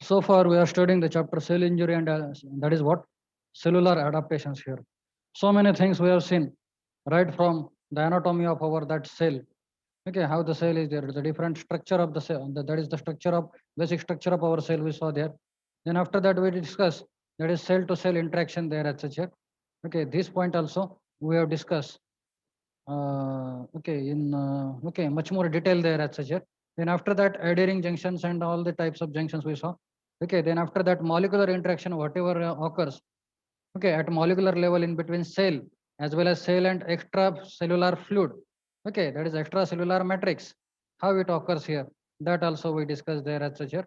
So far, we are studying the chapter cell injury, and that is what cellular adaptations here. So many things we have seen, right from the anatomy of our that cell. Okay, how the cell is there, the different structure of the cell. That is the structure of basic structure of our cell we saw there. Then after that we discuss that is cell to cell interaction there, etc. Okay, this point also we have discussed. Okay, in okay much more detail there, etc. Then after that, adhering junctions and all the types of junctions we saw. Okay, then after that, molecular interaction, whatever occurs, okay, at molecular level in between cell as well as cell and extracellular fluid. Okay, that is extracellular matrix. How it occurs here, that also we discussed there, etc.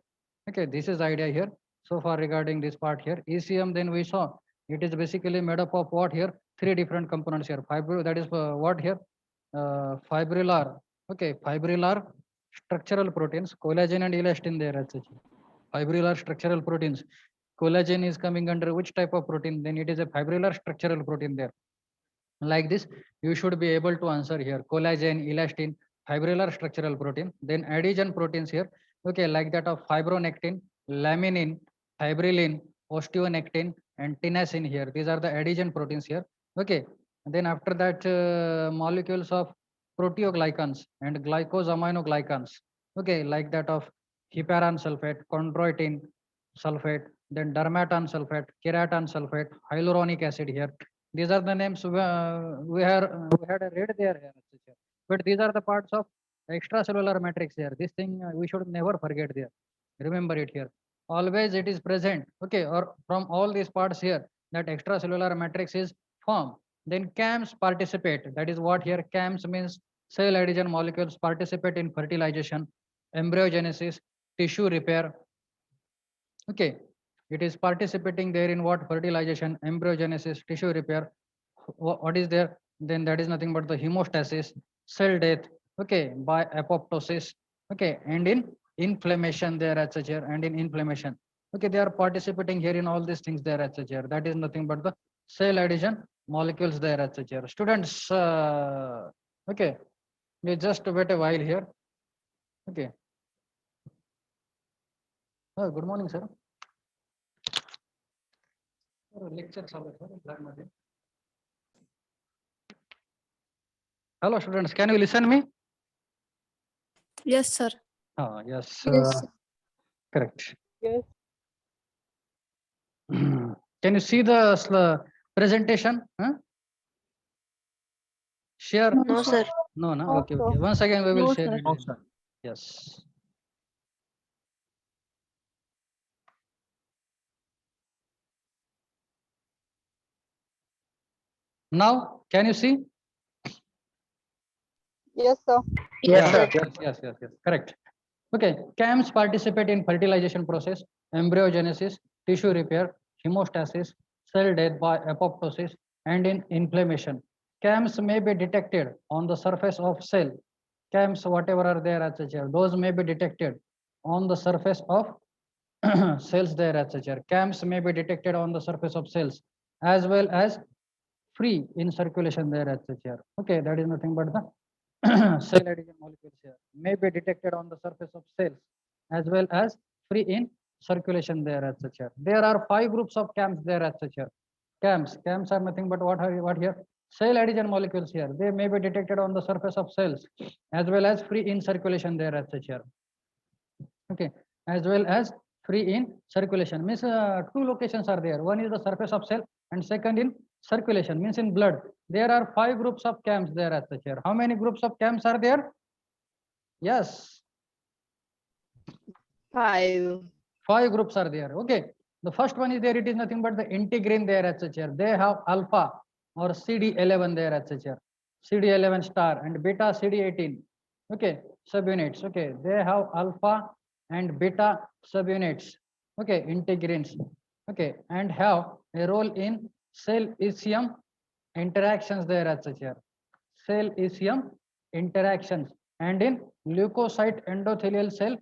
Okay, this is idea here. So far regarding this part here, ECM, then we saw it is basically made up of what here? Three different components here. Fibro, that is what here? Fibrillar. Okay, fibrillar structural proteins, collagen and elastin there, etc. Fibrillar structural proteins. Collagen is coming under which type of protein? Then it is a fibrillar structural protein there. Like this, you should be able to answer here. Collagen, elastin, fibrillar structural protein. Then adhesion proteins here. Okay, like that of fibronectin, laminin, fibrillin, osteonectin, and tenacin here. These are the adhesion proteins here. Okay. And then after that, molecules of proteoglycans and glycosaminoglycans. Okay, like that of heparan sulfate, chondroitin sulfate, then dermatan sulfate, keratan sulfate, hyaluronic acid here. These are the names we had read there here, etc. But these are the parts of extracellular matrix here. This thing we should never forget there. Remember it here. Always it is present. Okay, or from all these parts here, that extracellular matrix is formed. Then CAMs participate. That is what here CAMs means, cell adhesion molecules participate in fertilization, embryogenesis, tissue repair. Okay, it is participating there in what? Fertilization, embryogenesis, tissue repair. What is there? Then that is nothing but the hemostasis, cell death, okay, by apoptosis, okay, and in inflammation there, etc. And in inflammation. Okay, they are participating here in all these things there, etc. That is nothing but the cell adhesion molecules there, etc. Students, okay, we just wait a while here. Okay. Oh, good morning, sir. Lecture sir. Hello, students. Can you listen me? Yes, sir. Yes. Yes. Correct. Yes. Can you see the presentation? Huh? Share? No, sir. No, no. No, Okay, sir. okay. Once again, we will No, share sir. it. No, sir. Yes. Now, can you see? Yes, sir. Yes, Yeah, sir. yes. Correct. Okay. CAMs participate in fertilization process, embryogenesis, tissue repair, hemostasis, cell death by apoptosis, and in inflammation. CAMs may be detected on the surface of cell. CAMs, whatever are there, etc. Those may be detected on the surface of cells there, etc. CAMs may be detected on the surface of cells as well as free in circulation there, etc. Okay, that is nothing but the cell adhesion molecules here may be detected on the surface of cells as well as free in circulation there, etc. There are 5 groups of CAMs there, etc. CAMs are nothing but what here? Cell adhesion molecules here. They may be detected on the surface of cells as well as free in circulation there, etc. Okay, as well as free in circulation means 2 locations are there. One is the surface of cell and second in circulation means in blood. There are 5 groups of CAMs there, etc. How many groups of CAMs are there? Yes, 5. 5 groups are there. Okay, the first one is there. It is nothing but the integrin there, etc. They have alpha or CD11 there, etc. CD11 star and beta CD18. Okay, subunits. Okay, they have alpha and beta subunits. Okay, integrins. Okay, and have a role in cell ECM interactions there, etc. Cell ECM interactions and in leukocyte endothelial cell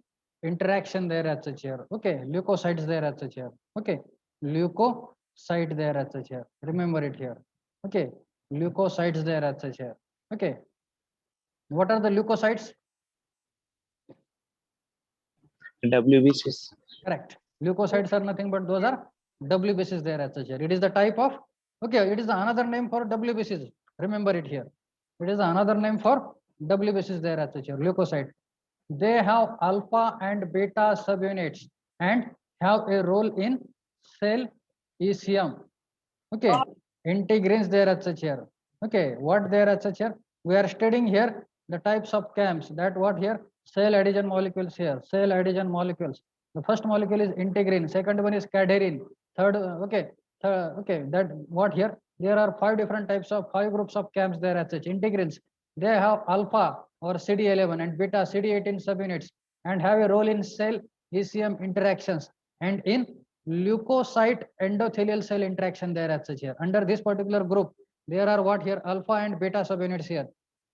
interaction there, etc. Okay, leukocytes there, etc. Okay, leukocyte there, etc. Remember it here. Okay, leukocytes there, etc. Okay, what are the leukocytes? WBCs. Correct. Leukocytes are nothing but those are WBCs there as such here. It is the type of, okay, it is another name for WBCs. Remember it here. It is another name for WBCs there as such here, leukocyte. They have alpha and beta subunits and have a role in cell ECM. Okay, integrins there as such here. Okay, what there as such here? We are studying here the types of CAMs. That what here? Cell adhesion molecules here. Cell adhesion molecules. The first molecule is integrin. Second one is cadherin. Third, okay, okay. That what here? There are 5 different types of 5 groups of CAMs there as such. Integrins. They have alpha or CD11 and beta CD18 subunits and have a role in cell ECM interactions and in leukocyte endothelial cell interaction there as such here. Under this particular group, there are what here? Alpha and beta subunits here,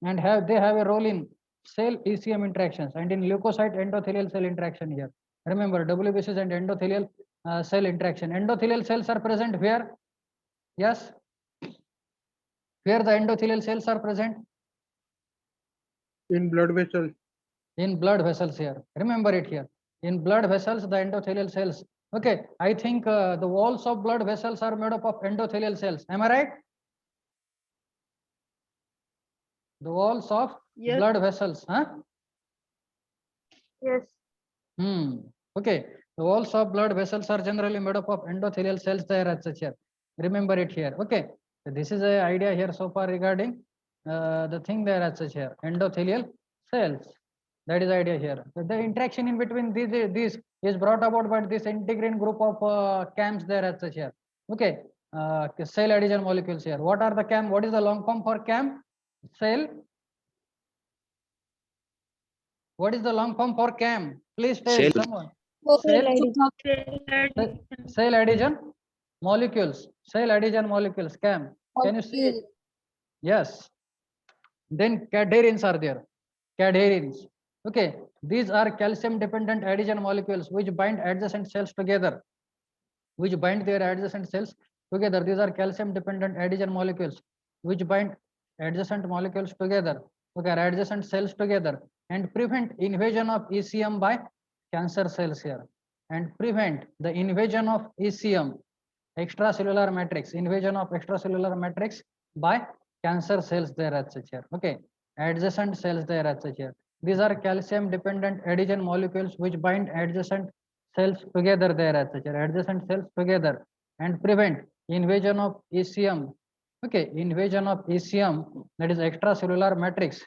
and they have a role in cell ECM interactions and in leukocyte endothelial cell interaction here. Remember WBCs and endothelial cell interaction. Endothelial cells are present where? Yes. Where the endothelial cells are present? In blood vessels. In blood vessels here. Remember it here. In blood vessels, the endothelial cells. Okay, I think the walls of blood vessels are made up of endothelial cells. Am I right? The walls of Yes. blood vessels, huh? Yes. Okay, the walls of blood vessels are generally made up of endothelial cells there as such here. Remember it here. Okay, so this is a idea here so far regarding the thing there as such here, endothelial cells. That is the idea here. The interaction in between these is brought about by this integrin group of CAMs there as such here. Okay, cell adhesion molecules here. What are the CAM? What is the long form for CAM? Cell. What is the long form for CAM? Please tell Cell. someone. Cell adhesion molecules. Cell adhesion molecules. CAM. Can you see it? Yes. Then cadherins are there. Cadherins. Okay. These are calcium dependent adhesion molecules which bind adjacent cells together. Which bind their adjacent cells together. These are calcium dependent adhesion molecules which bind adjacent molecules together. Okay, adjacent cells together and prevent invasion of ECM by cancer cells here and prevent the invasion of ECM, extracellular matrix, invasion of extracellular matrix by cancer cells there as such here. Okay, adjacent cells there as such here. These are calcium dependent adhesion molecules which bind adjacent cells together there as such here, adjacent cells together and prevent invasion of ECM. Okay, invasion of ECM, that is extracellular matrix,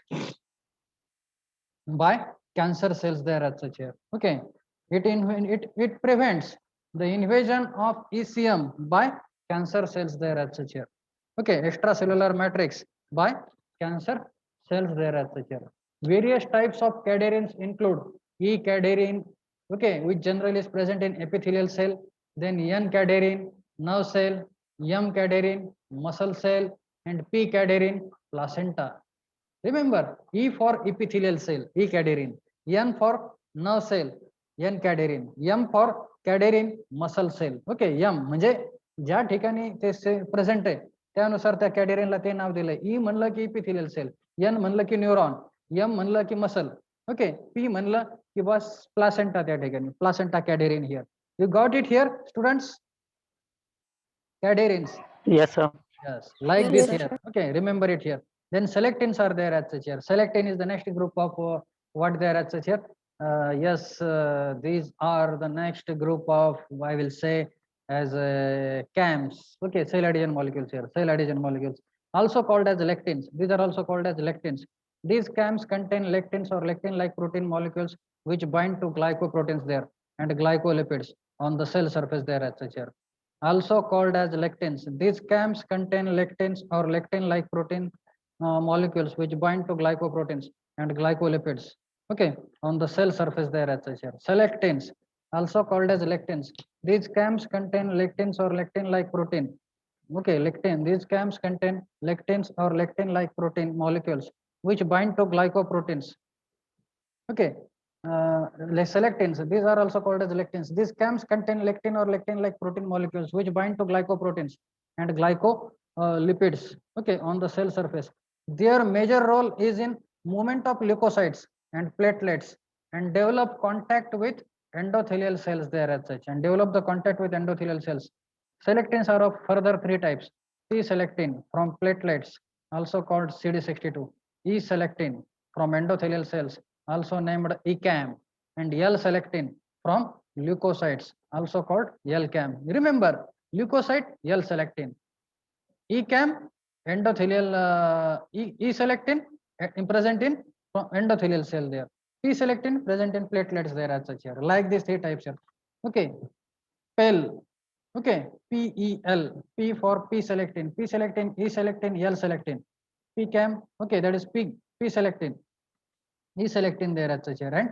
by cancer cells there as such here. Okay, it prevents the invasion of ECM by cancer cells there as such here. Okay, extracellular matrix by cancer cells there as such here. Various types of cadherins include E cadherin, okay, which generally is present in epithelial cell, then N cadherin, nerve cell, M cadherin, muscle cell, and P cadherin, placenta. Remember, E for epithelial cell, E cadherin, N for nerve cell, N cadherin, M for cadherin, muscle cell. Okay, M म्हणजे ज्या ठिकाणी ते present आहे त्यानुसार त्या कॅडेरिनला ते नाव दिलंय. ई म्हणलं की इपिथिलियल सेल, एन म्हणलं की न्यूरॉन, एम म्हणलं की मसल, ओके, पी म्हणलं की बस प्लासेंटा त्या ठिकाणी, placenta cadherin here. You got it here, students? Cadherins. Yes, sir. Yes, like Yes, this sir. here. Okay, remember it here. Then selectins are there as such here. Selectin is the next group of what there as such here. Yes, these are the next group of, I will say, as CAMs. Okay, cell adhesion molecules here. Cell adhesion molecules, also called as lectins. These are also called as lectins. These CAMs contain lectins or lectin-like protein molecules which bind to glycoproteins there and glycolipids on the cell surface there as such here. Also called as lectins. These CAMs contain lectins or lectin-like protein molecules which bind to glycoproteins and glycolipids, okay, on the cell surface there as such here. Selectins, also called as lectins. These CAMs contain lectins or lectin-like protein. Okay, lectin. These CAMs contain lectins or lectin-like protein molecules which bind to glycoproteins. Okay, selectins. These are also called as lectins. These CAMs contain lectin or lectin-like protein molecules which bind to glycoproteins and glycolipids. Okay, on the cell surface. Their major role is in movement of leukocytes and platelets and develop contact with endothelial cells there as such and develop the contact with endothelial cells. Selectins are of further three types. P-selectin from platelets, also called CD62. E-selectin from endothelial cells, also named ECAM, and L-selectin from leukocytes, also called LCAM. Remember, leukocyte, L-selectin. ECAM, endothelial, E-selectin present in endothelial cell there. P-selectin present in platelets there as such here. Like these three types here. Okay. PEL. Okay. PEL. P for P-selectin. P-selectin, E-selectin, L-selectin. PCAM. Okay, that is P-selectin. E-selectin there as such here, and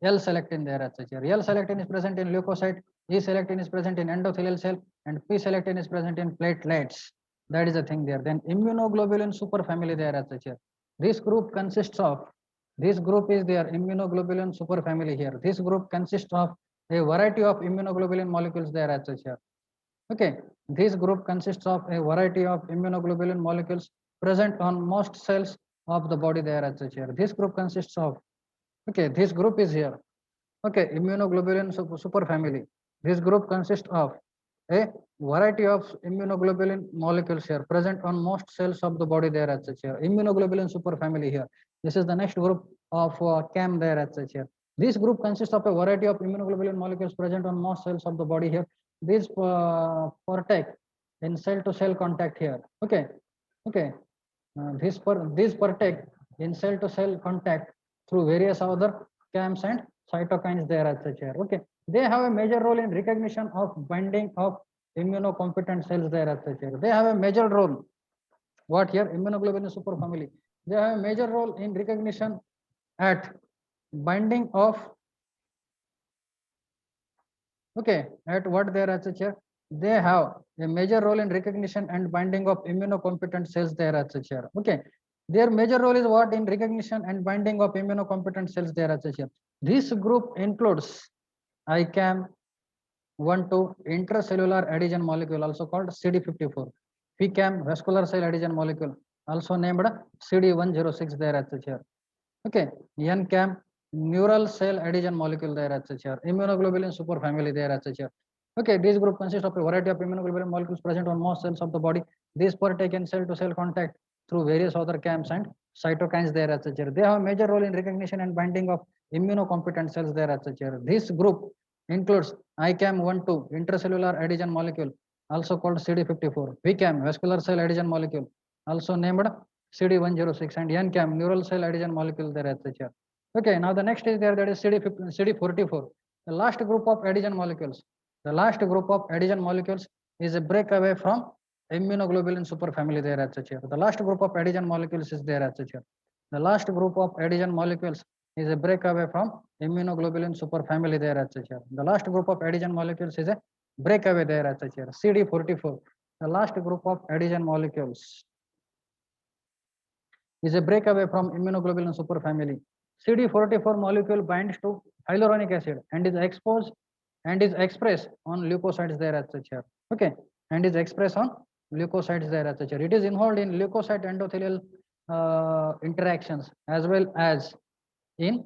L-selectin there as such here. L-selectin is present in leukocyte, E-selectin is present in endothelial cell, and P-selectin is present in platelets. That is the thing there. Then immunoglobulin superfamily there as such here. This group consists of, this group is their immunoglobulin superfamily here. This group consists of a variety of immunoglobulin molecules there as such here. Okay, this group consists of a variety of immunoglobulin molecules present on most cells of the body there as such here. This group consists of, okay, this group is here. Okay, immunoglobulin superfamily. This group consists of a variety of immunoglobulin molecules here present on most cells of the body there as such here. Immunoglobulin superfamily here. This is the next group of CAM there as such here. This group consists of a variety of immunoglobulin molecules present on most cells of the body here. These partake in cell-to-cell contact here. Okay, okay. These partake in cell-to-cell contact through various other CAMs and cytokines there as such here. Okay, they have a major role in recognition of binding of immunocompetent cells there as such here. They have a major role. What here? Immunoglobulin superfamily. They have a major role in recognition at binding of, okay, at what there as such here. They have a major role in recognition and binding of immunocompetent cells there as such here. Okay, their major role is what? In recognition and binding of immunocompetent cells there as such here. This group includes ICAM, 1,2 intracellular adhesion molecule, also called CD54. PCAM, vascular cell adhesion molecule, also named CD106 there as such here. Okay, NCAM, neural cell adhesion molecule there as such here. Immunoglobulin superfamily there as such here. Okay, this group consists of a variety of immunoglobulin molecules present on most cells of the body. These partake in cell-to-cell contact through various other CAMs and cytokines there as such here. They have a major role in recognition and binding of immunocompetent cells there as such here. This group includes ICAM 1,2 intracellular adhesion molecule, also called CD54, PCAM vascular cell adhesion molecule, also named CD106, and NCAM neural cell adhesion molecule there as such here. Okay, now the next is there, that is CD44, the last group of adhesion molecules. The last group of adhesion molecules is a breakaway from immunoglobulin superfamily there as such here. The last group of adhesion molecules is there as such here. The last group of adhesion molecules is a breakaway from immunoglobulin superfamily there as such here. The last group of adhesion molecules is a breakaway there as such here. CD44, the last group of adhesion molecules is a breakaway from immunoglobulin superfamily. CD44 molecule binds to hyaluronic acid and is exposed and is expressed on leukocytes there as such here. Okay, and is expressed on leukocytes there as such here. It is involved in leukocyte endothelial interactions as well as in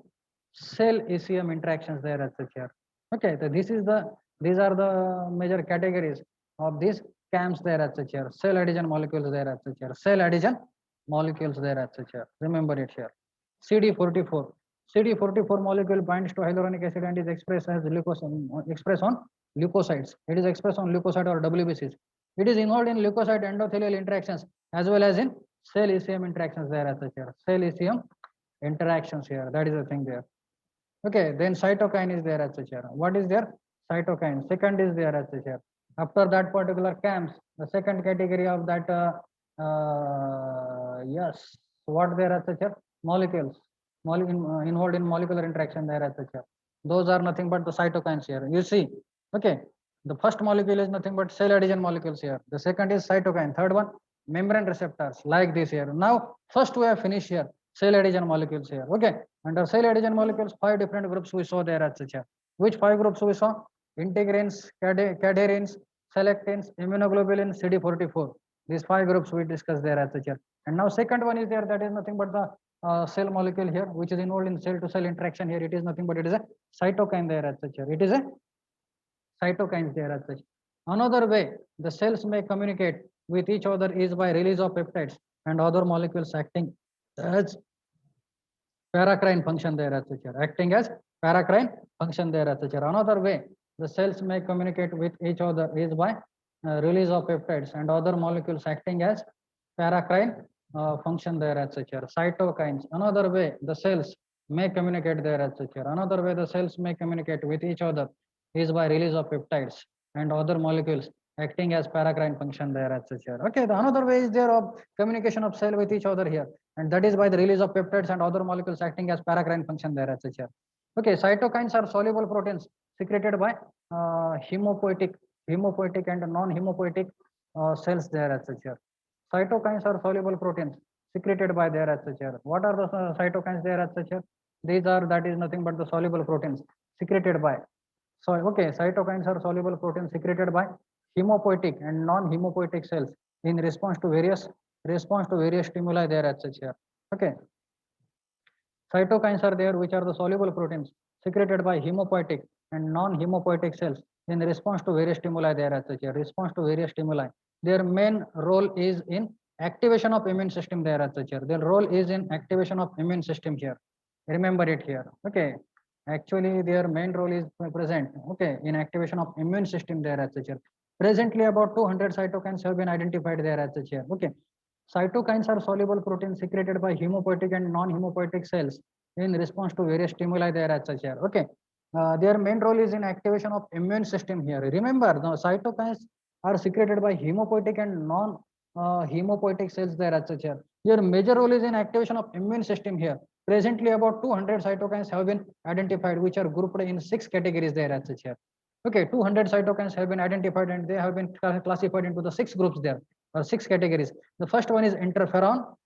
cell ECM interactions there as such here. Okay, so these are the major categories of these CAMs there as such here. Cell adhesion molecules there as such here. Cell adhesion molecules there as such here. Remember it here. CD44. CD44 molecule binds to hyaluronic acid and is expressed as expressed on leukocytes. It is expressed on leukocyte or WBCs. It is involved in leukocyte endothelial interactions as well as in cell ECM interactions there as such here. Cell ECM interactions here. That is the thing there. Okay, then cytokine is there as such here. What is there? Cytokine. Second is there as such here. After that particular CAMs, the second category of that, yes, what there as such here? Molecules. Involved in molecular interaction there as such here. Those are nothing but the cytokines here. You see, okay, the first molecule is nothing but cell adhesion molecules here. The second is cytokine. Third one, membrane receptors like this here. Now, first we have finished here. Cell adhesion molecules here. Okay, under cell adhesion molecules, 5 different groups we saw there as such here. Which 5 groups we saw? Integrins, cadherins, selectins, immunoglobulin, CD44. These 5 groups we discussed there as such here. And now second one is there, that is nothing but the cell molecule here, which is involved in cell to cell interaction here. It is nothing but it is a cytokine there as such here. It is a cytokines there as such. Another way the cells may communicate with each other is by release of peptides and other molecules acting as paracrine function there as such here. Acting as paracrine function there as such here. Another way the cells may communicate with each other is by release of peptides and other molecules acting as paracrine function there as such here. Cytokines. Another way the cells may communicate there as such here. Another way the cells may communicate with each other is by release of peptides and other molecules acting as paracrine function there as such here. Okay, the another way is there of communication of cell with each other here, and that is by the release of peptides and other molecules acting as paracrine function there as such here. Okay, cytokines are soluble proteins secreted by hemopoietic and non-hemopoietic cells there as such here. Cytokines are soluble proteins secreted by there as such here. What are the cytokines there as such here? These are, that is nothing but the soluble proteins secreted by. So okay, cytokines are soluble proteins secreted by hemopoietic and non-hemopoietic cells in response to various stimuli there as such here. Okay, cytokines are there which are the soluble proteins secreted by hemopoietic and non-hemopoietic cells in response to various stimuli there as such here. Response to various stimuli. Their main role is in activation of immune system there as such here. Their role is in activation of immune system here. Remember it here. Okay, actually their main role is present, okay, in activation of immune system there as such here. Presently about 200 cytokines have been identified there as such here. Okay, cytokines are soluble proteins secreted by hemopoietic and non-hemopoietic cells in response to various stimuli there as such here. Okay, their main role is in activation of immune system here. Remember, the cytokines are secreted by hemopoietic and non hemopoietic cells there as such here. Their major role is in activation of immune system here. Presently about 200 cytokines have been identified, which are grouped in 6 categories there as such here. Okay, 200 cytokines have been identified and they have been classified into the 6 groups there, or 6 categories. The first one is interferon,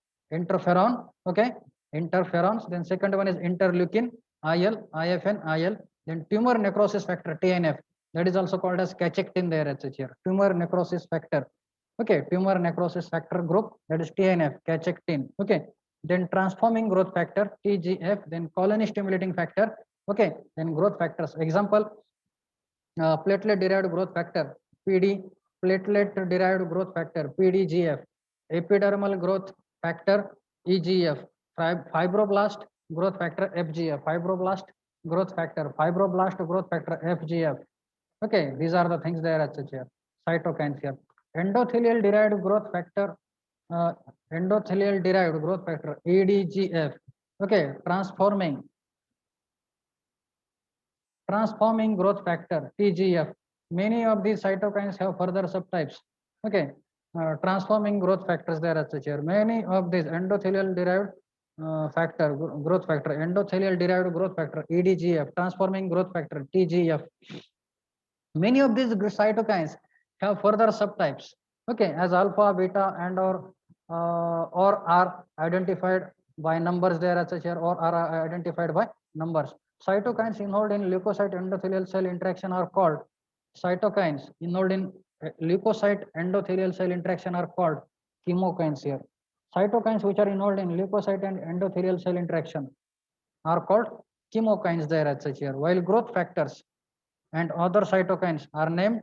okay, interferons. Then second one is interleukin, IL, IFN, IL. Then tumor necrosis factor, TNF. That is also called as cachectin there as such here. Tumor necrosis factor. Okay, tumor necrosis factor group, that is TNF, cachectin. Okay, then transforming growth factor, TGF. Then colony stimulating factor. Okay, then growth factors. Example, platelet derived growth factor, PD, platelet derived growth factor, PDGF, epidermal growth factor, EGF, fibroblast growth factor, FGF, fibroblast growth factor, FGF. Okay, these are the things there as such here. Cytokines here. Endothelial derived growth factor, EDGF. Okay, transforming growth factor, TGF. Many of these cytokines have further subtypes. Okay, transforming growth factors there as such here. Many of these endothelial derived growth factor, endothelial derived growth factor, EDGF, transforming growth factor, TGF. Many of these cytokines have further subtypes. Okay, as alpha, beta, and or are identified by numbers there as such here, or are identified by numbers. Cytokines involved in leukocyte endothelial cell interaction are called cytokines involved in leukocyte endothelial cell interaction are called chemokines here. Cytokines which are involved in leukocyte and endothelial cell interaction are called chemokines there as such here, while growth factors and other cytokines are named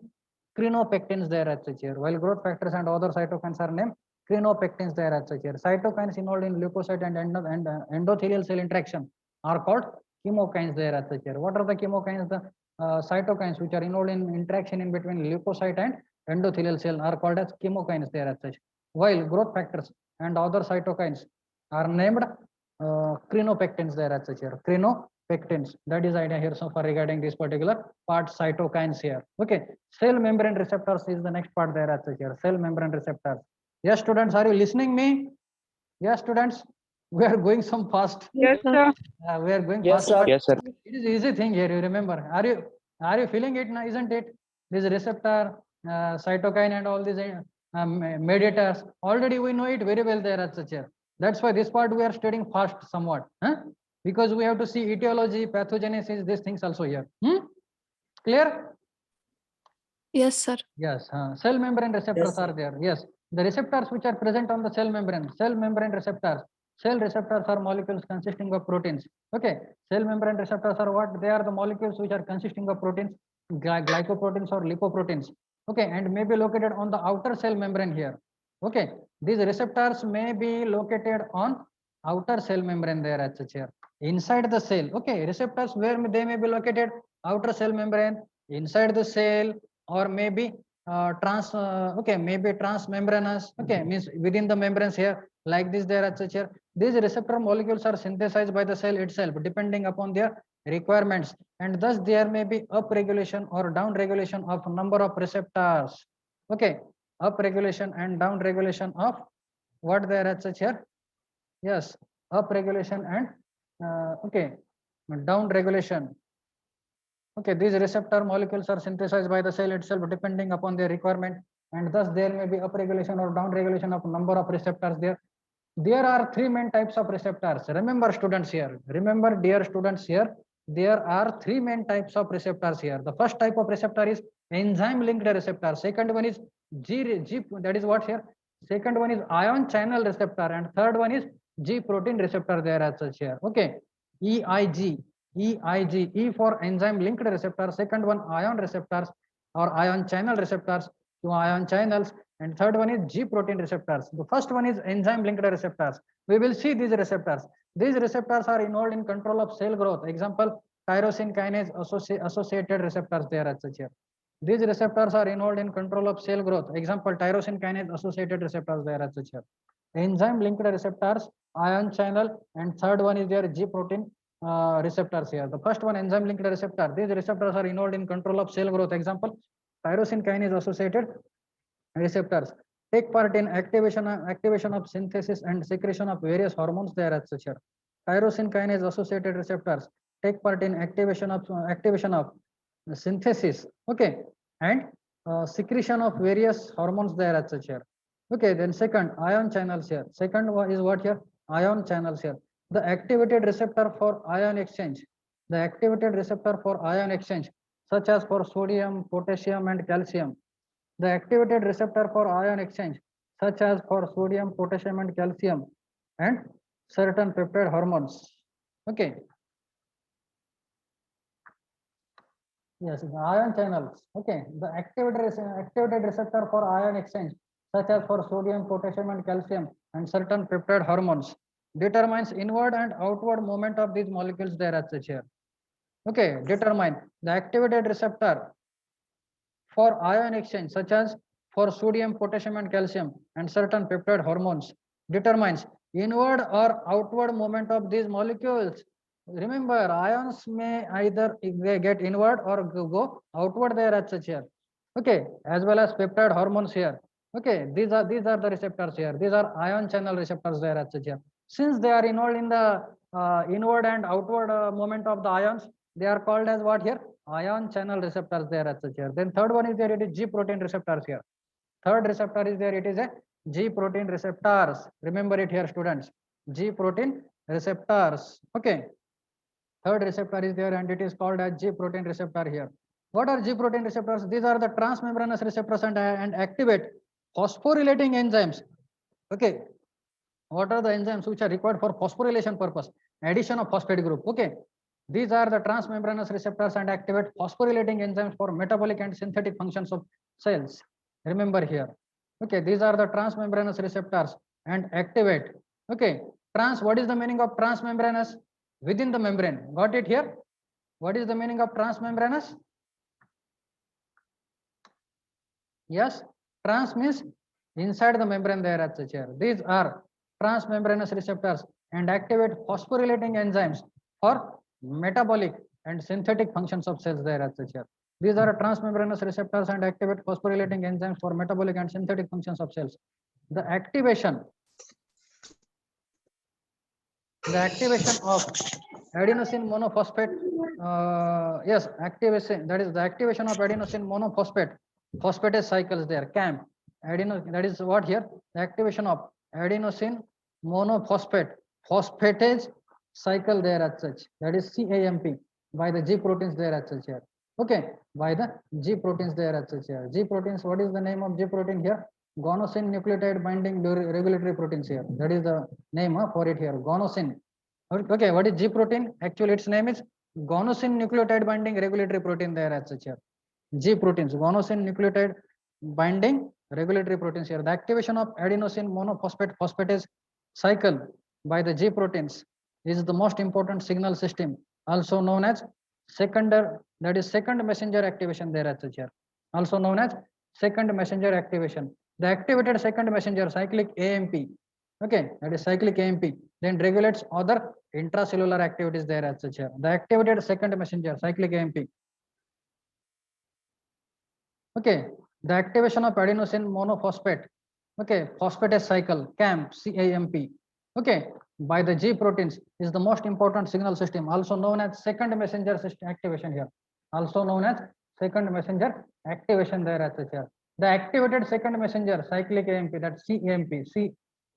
crenopectins there as such here, while growth factors and other cytokines are named crenopectins there as such here. Cytokines involved in leukocyte and endothelial cell interaction are called chemokines there as such here. What are the chemokines? The cytokines which are involved in interaction in between leukocyte and endothelial cell are called as chemokines there as such, while growth factors and other cytokines are named crenopectins there as such here. Crenopectins. That is idea here so far regarding this particular part, cytokines here. Okay, cell membrane receptors is the next part there as such here. Cell membrane receptors. Yes, students, are you listening me? Yes, students, we are going some fast. Yes, sir. We are going Yes, fast. sir. But Yes, sir. it is easy thing here. You remember? Are you feeling it now? Isn't it? This receptor, cytokine, and all these mediators. Already we know it very well there as such here. That's why this part we are studying fast somewhat, huh? Because we have to see etiology, pathogenesis, these things also here. Clear? Yes, sir. Yes. Cell membrane receptors Yes, sir. are there. Yes. The receptors which are present on the cell membrane receptors Cell receptors are molecules consisting of proteins. Okay, cell membrane receptors are what? They are the molecules which are consisting of proteins, glycoproteins or lipoproteins. Okay, and may be located on the outer cell membrane here. Okay, these receptors may be located on outer cell membrane there as such here. Inside the cell. Okay, receptors where they may be located? Outer cell membrane, inside the cell, or maybe maybe transmembranous. Okay, means within the membranes here, like this there as such here. These receptor molecules are synthesized by the cell itself depending upon their requirements, and thus there may be upregulation or downregulation of number of receptors. Okay, upregulation and downregulation of what there as such here? Yes, upregulation and downregulation. Okay, these receptor molecules are synthesized by the cell itself depending upon their requirement, and thus there may be upregulation or downregulation of number of receptors there. There are three main types of receptors. Remember students here, remember dear students here, there are three main types of receptors here. The first type of receptor is enzyme linked receptor. Second one is G, that is what here? Second one is ion channel receptor, and third one is G protein receptor there as such here. Okay, EIG. E for enzyme linked receptor, second one ion receptors or ion channel receptors, two ion channels, and third one is G protein receptors. The first one is enzyme linked receptors. We will see these receptors. These receptors are involved in control of cell growth. Example, tyrosine kinase associated receptors there as such here. These receptors are involved in control of cell growth. Example, tyrosine kinase associated receptors there as such here. Enzyme linked receptors, ion channel, and third one is their G protein receptors here. The first one, enzyme linked receptor. These receptors are involved in control of cell growth. Example, tyrosine kinase associated receptors take part in activation of synthesis and secretion of various hormones there as such here. Tyrosine kinase associated receptors take part in activation of synthesis, okay, and secretion of various hormones there as such here. Okay, then second, ion channels here. Second one is what here? Ion channels here. The activated receptor for ion exchange. The activated receptor for ion exchange, such as for sodium, potassium, and calcium. The activated receptor for ion exchange, such as for sodium, potassium, and calcium, and certain peptide hormones. Okay. Yes, the ion channels. Okay, the activated receptor for ion exchange, such as for sodium, potassium, and calcium, and certain peptide hormones, determines inward and outward movement of these molecules there as such here. Okay, determine the activated receptor for ion exchange, such as for sodium, potassium, and calcium, and certain peptide hormones, determines inward or outward movement of these molecules. Remember, ions may either get inward or go outward there as such here. Okay, as well as peptide hormones here. Okay, these are the receptors here. These are ion channel receptors there as such here. Since they are involved in the inward and outward movement of the ions, they are called as what here? Ion channel receptors there as such here. Then third one is there, it is G protein receptors here. Third receptor is there, it is a G protein receptors. Remember it here, students. G protein receptors. Okay. Third receptor is there, and it is called as G protein receptor here. What are G protein receptors? These are the transmembranous receptors and activate phosphorylating enzymes. Okay. What are the enzymes which are required for phosphorylation purpose? Addition of phosphate group. Okay. These are the transmembranous receptors and activate phosphorylating enzymes for metabolic and synthetic functions of cells. Remember here. Okay, these are the transmembranous receptors and activate. Okay, what is the meaning of transmembranous? Within the membrane. Got it here? What is the meaning of transmembranous? Yes, trans means inside the membrane there at such here. These are transmembranous receptors and activate phosphorylating enzymes for metabolic and synthetic functions of cells there at such here. These are transmembranous receptors and activate phosphorylating enzymes for metabolic and synthetic functions of cells. The activation of adenosine monophosphate, yes, activation, that is the activation of adenosine monophosphate, phosphatase cycles there, CAMP. That is what here? The activation of adenosine monophosphate, phosphatase cycle there as such. That is CAMP by the G proteins there as such here. Okay, by the G proteins there as such here. G proteins, what is the name of G protein here? Guanosine nucleotide binding regulatory proteins here. That is the name for it here. Guanosine. Okay, what is G protein? Actually, its name is guanosine nucleotide binding regulatory protein there as such here. G proteins, guanosine nucleotide binding regulatory proteins here. The activation of adenosine monophosphate phosphatase cycle by the G proteins is the most important signal system, also known as secondary, that is second messenger activation there as such here. Also known as second messenger activation. The activated second messenger cyclic AMP, okay, that is cyclic AMP, then regulates other intracellular activities there as such here. The activated second messenger cyclic AMP, okay, the activation of adenosine monophosphate, okay, phosphatase cycle CAMP, okay, by the G proteins is the most important signal system, also known as second messenger system activation here, also known as second messenger activation there as such here. The activated second messenger cyclic AMP, that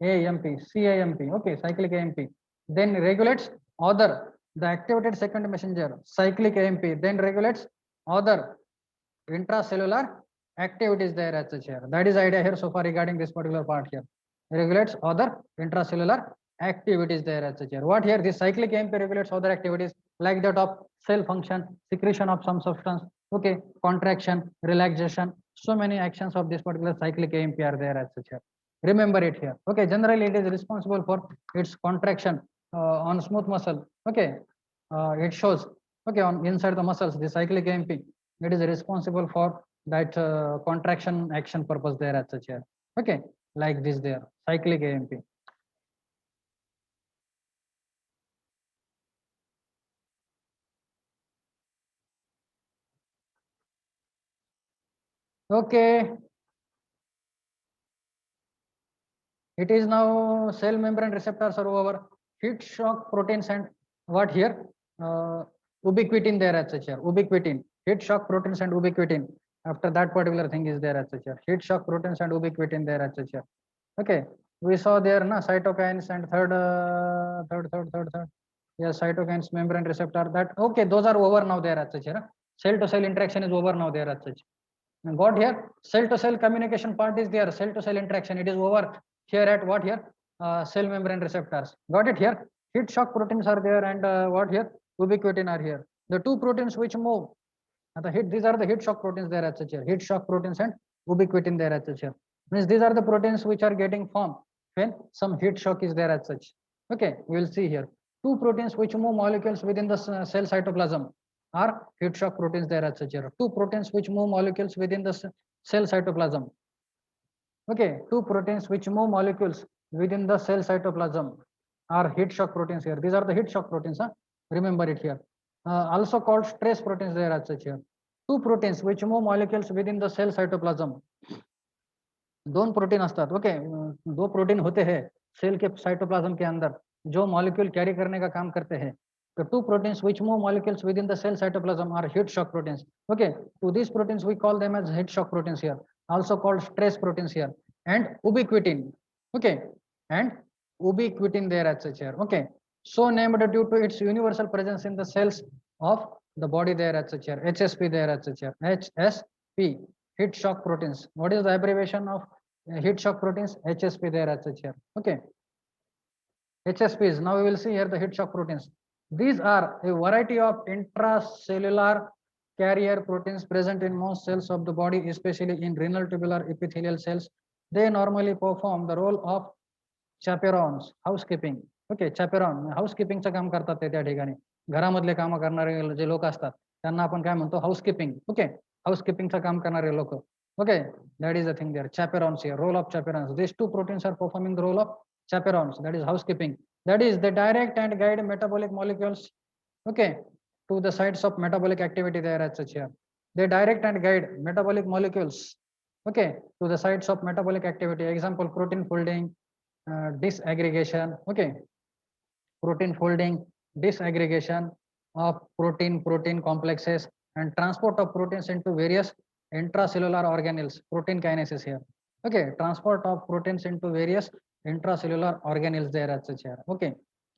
CAMP, okay, cyclic AMP, then regulates other, the activated second messenger cyclic AMP then regulates other intracellular activities there as such here. That is idea here so far regarding this particular part here. Regulates other intracellular activities there as such here. What here? This cyclic AMP regulates other activities like that of cell function, secretion of some substance, okay, contraction, relaxation. So many actions of this particular cyclic AMP are there as such here. Remember it here. Okay, generally it is responsible for its contraction on smooth muscle. Okay, it shows, okay, on inside the muscles, the cyclic AMP, it is responsible for that contraction action purpose there as such here. Okay, like this there, cyclic AMP. Okay, it is now cell membrane receptors are over, heat shock proteins and what here, ubiquitin there as such here, ubiquitin, heat shock proteins and ubiquitin. After that particular thing is there as such here, heat shock proteins and ubiquitin there as such here. Okay, we saw there na cytokines and third. Yes, cytokines, membrane receptor. That okay, those are over now there as such here. Cell to cell interaction is over now there as such. And got here, cell to cell communication part is there. Cell to cell interaction, it is over here at what here? Cell membrane receptors. Got it here? Heat shock proteins are there and what here? Ubiquitin are here. The two proteins which move. These are the heat shock proteins there as such here. Heat shock proteins and ubiquitin there as such here. Means these are the proteins which are getting formed when some heat shock is there as such. Okay, we will see here. Two proteins which move molecules within the cell cytoplasm are heat shock proteins there as such here. Two proteins which move molecules within the cell cytoplasm. Okay, two proteins which move molecules within the cell cytoplasm are heat shock proteins here. These are the heat shock proteins. Remember it here. Also called stress proteins there as such here. Two proteins which move molecules within the cell cytoplasm. दोन protein असतात. Okay, दो protein होते हैं cell के cytoplasm के अंदर जो molecule carry करने का काम करते हैं. The two proteins which move molecules within the cell cytoplasm are heat shock proteins. Okay, to these proteins we call them as heat shock proteins here, also called stress proteins here, and ubiquitin. Okay, and ubiquitin there as such here. Okay, so named due to its universal presence in the cells of the body there as such here. HSP there as such here. HSP, heat shock proteins. What is the abbreviation of heat shock proteins? HSP there as such here. Okay, HSPs. Now we will see here the heat shock proteins. These are a variety of intracellular carrier proteins present in most cells of the body, especially in renal tubular epithelial cells. They normally perform the role of chaperones, housekeeping. Okay, chaperone, housekeeping चं काम करतात ते त्या ठिकाणी. घरामधले काम करणारे जे लोक असतात त्यांना आपण काय म्हणतो? हाऊसकीपिंग. ओके, हाऊसकीपिंग चं काम करणारे लोक. Okay, that is the thing there. Chaperones here, role of chaperones. These two proteins are performing the role of chaperones, that is housekeeping. That is, they direct and guide metabolic molecules, okay, to the sites of metabolic activity there as such here. They direct and guide metabolic molecules, okay, to the sites of metabolic activity. Example, protein folding, disaggregation, okay, protein folding, disaggregation of protein complexes, and transport of proteins into various intracellular organelles, protein kinases here. Okay, transport of proteins into various intracellular organelles there as such here. Okay,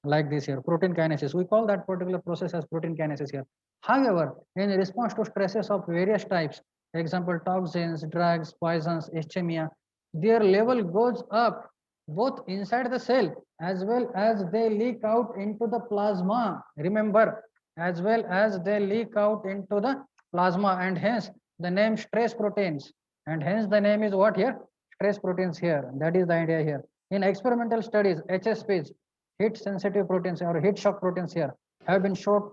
like this here, protein kinases. We call that particular process as protein kinases here. However, in response to stresses of various types, example toxins, drugs, poisons, ischemia, their level goes up both inside the cell as well as they leak out into the plasma. Remember, as well as they leak out into the plasma, and hence the name stress proteins. And hence the name is what here? Stress proteins here. That is the idea here. In experimental studies, HSPs, heat sensitive proteins or heat shock proteins here, have been shown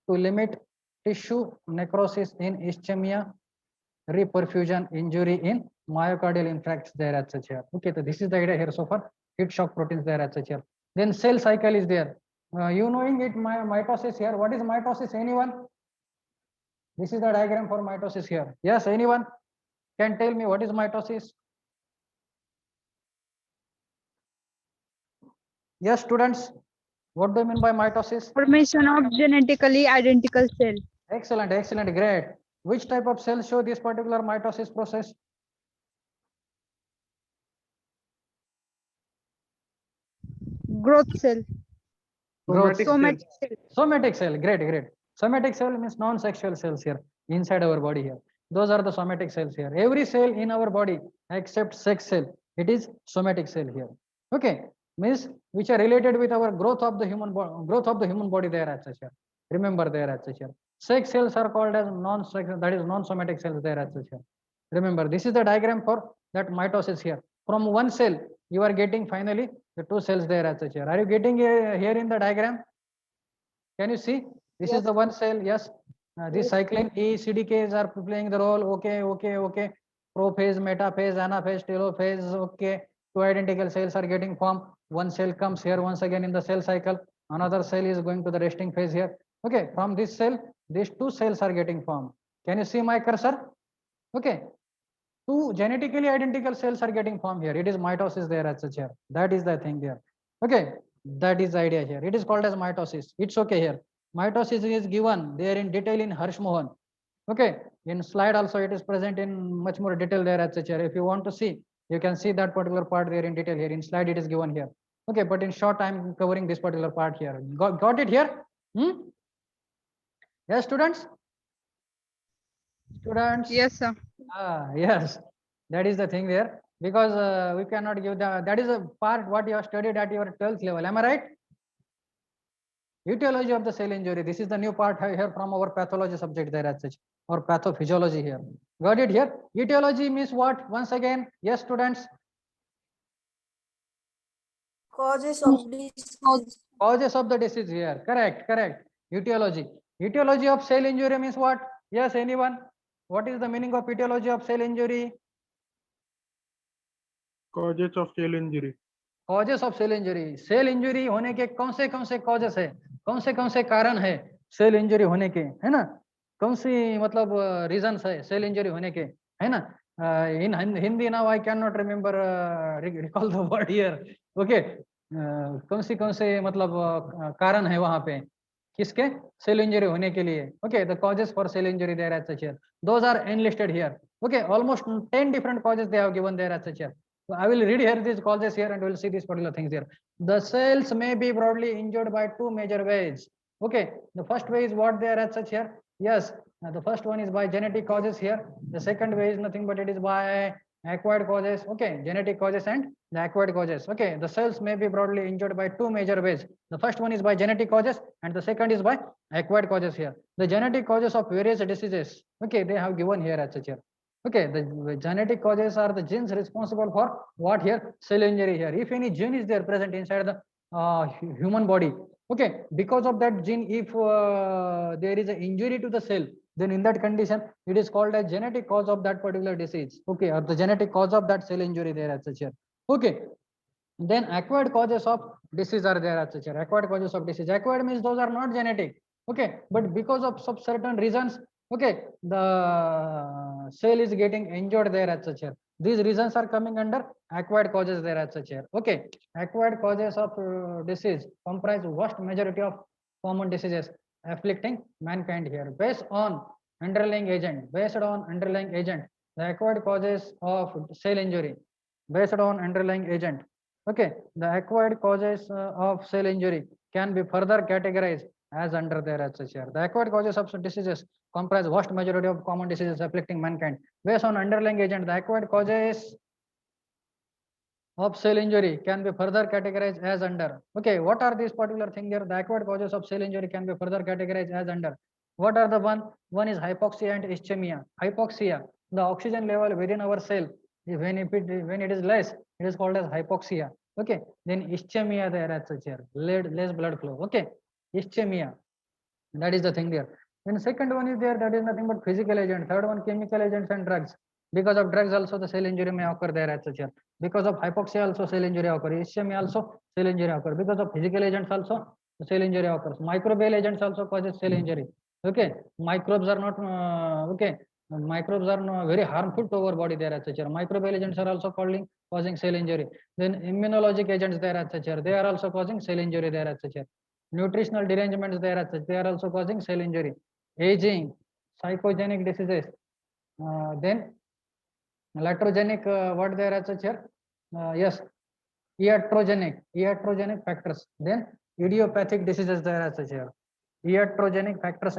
to limit tissue necrosis in ischemia, reperfusion injury in myocardial infarcts there at such here. Okay, so this is the idea here so far. Heat shock proteins there at such here. Then cell cycle is there. You knowing it, mitosis here. What is mitosis? Anyone? This is the diagram for mitosis here. Yes, anyone can tell me what is mitosis? Yes, students. What do you mean by mitosis? Formation of genetically identical cell. Excellent, excellent, great. Which type of cells show this particular mitosis process? Growth cell. Growth. Somatic cell. Somatic cell, great, great. Somatic cell means non-sexual cells here inside our body here. Those are the somatic cells here. Every cell in our body except sex cell, it is somatic cell here. Okay, means which are related with our growth of the human body there at such here. Remember there at such here. Sex cells are called as non-sexual, that is non-somatic cells there at such here. Remember, this is the diagram for that mitosis here. From one cell, you are getting finally the two cells there at such here. Are you getting here in the diagram? Can you see? This is the one cell. Yes. This cyclin E, CDKs are playing the role. Okay, okay, okay. Prophase, metaphase, anaphase, telophase. Okay. Two identical cells are getting formed. One cell comes here once again in the cell cycle. Another cell is going to the resting phase here. Okay. From this cell, these two cells are getting formed. Can you see my cursor? Okay. Two genetically identical cells are getting formed here. It is mitosis there as such here. That is the thing there. Okay. That is the idea here. It is called as mitosis. It's okay here. Mitosis is given there in detail in Harsh Mohan. Okay. In slide also it is present in much more detail there as such here. If you want to see, you can see that particular part there in detail here. In slide it is given here. Okay. But in short, I am covering this particular part here. Got it here? Yes, students? Students? Yes, sir. Yes. That is the thing there. Because we cannot give that is a part what you have studied at your 12th level. Am I right? Etiology of the cell injury. This is the new part here from our pathology subject there as such, or pathophysiology here. Got it here? Etiology means what? Once again, yes, students. Causes of disease. Causes of the disease here. Correct, correct. Etiology. Etiology of cell injury means what? Yes, anyone? What is the meaning of etiology of cell injury? Causes of cell injury. Causes of cell injury. Cell injury होने के कौन से causes है? कौन से कारण है cell injury होने के, है ना? कौन सी मतलब रीजंस है सेल इंजरी होने के, है ना? In Hindi now I cannot remember recall the word here. Okay. कौन से मतलब कारण है वहां पे किसके सेल इंजरी होने के लिए? Okay, the causes for cell injury there as such here. Those are enlisted here. Okay, almost 10 different causes they have given there as such here. So I will read here these causes here and we will see these particular things here. The cells may be broadly injured by two major ways. Okay, the first way is what they are as such here. Yes, the first one is by genetic causes here. The second way is nothing but it is by acquired causes. Okay, genetic causes and the acquired causes. Okay, the cells may be broadly injured by two major ways. The first one is by genetic causes and the second is by acquired causes here. The genetic causes of various diseases. Okay, they have given here as such here. Okay, the genetic causes are the genes responsible for what here? Cell injury here. If any gene is there present inside the human body, okay, because of that gene, if there is an injury to the cell, then in that condition, it is called a genetic cause of that particular disease. Okay, or the genetic cause of that cell injury there as such here. Okay, then acquired causes of disease are there as such here. Acquired causes of disease. Acquired means those are not genetic. Okay, but because of some certain reasons, okay, the cell is getting injured there as such here. These reasons are coming under acquired causes there as such here. Okay, acquired causes of disease comprise vast majority of common diseases afflicting mankind here. Based on underlying agent, the acquired causes of cell injury, based on underlying agent. Okay, the acquired causes of cell injury can be further categorized as under there as such here. The acquired causes of diseases comprise vast majority of common diseases afflicting mankind. Based on underlying agent, the acquired causes of cell injury can be further categorized as under. Okay, what are these particular things here? The acquired causes of cell injury can be further categorized as under. What are the one? One is hypoxia and ischemia. Hypoxia, the oxygen level within our cell, when it is less, it is called as hypoxia. Okay, then ischemia there as such here, less blood flow. Okay, ischemia, that is the thing there. Then second one is there, that is nothing but physical agent. Third one, chemical agents and drugs. Because of drugs also the cell injury may occur there as such here. Because of hypoxia also cell injury occur. Ischemia also cell injury occur. Because of physical agents also cell injury occurs. Microbial agents also causes cell injury. Okay, microbes are not microbes are not very harmful to our body there as such here. Microbial agents are also causing cell injury. Then immunologic agents there as such here, they are also causing cell injury there as such here. Nutritional derangements there as such, they are also causing cell injury. Aging, psychogenic diseases, then iatrogenic, what there as such here? Yes, iatrogenic factors. Then idiopathic diseases there as such here. Iatrogenic factors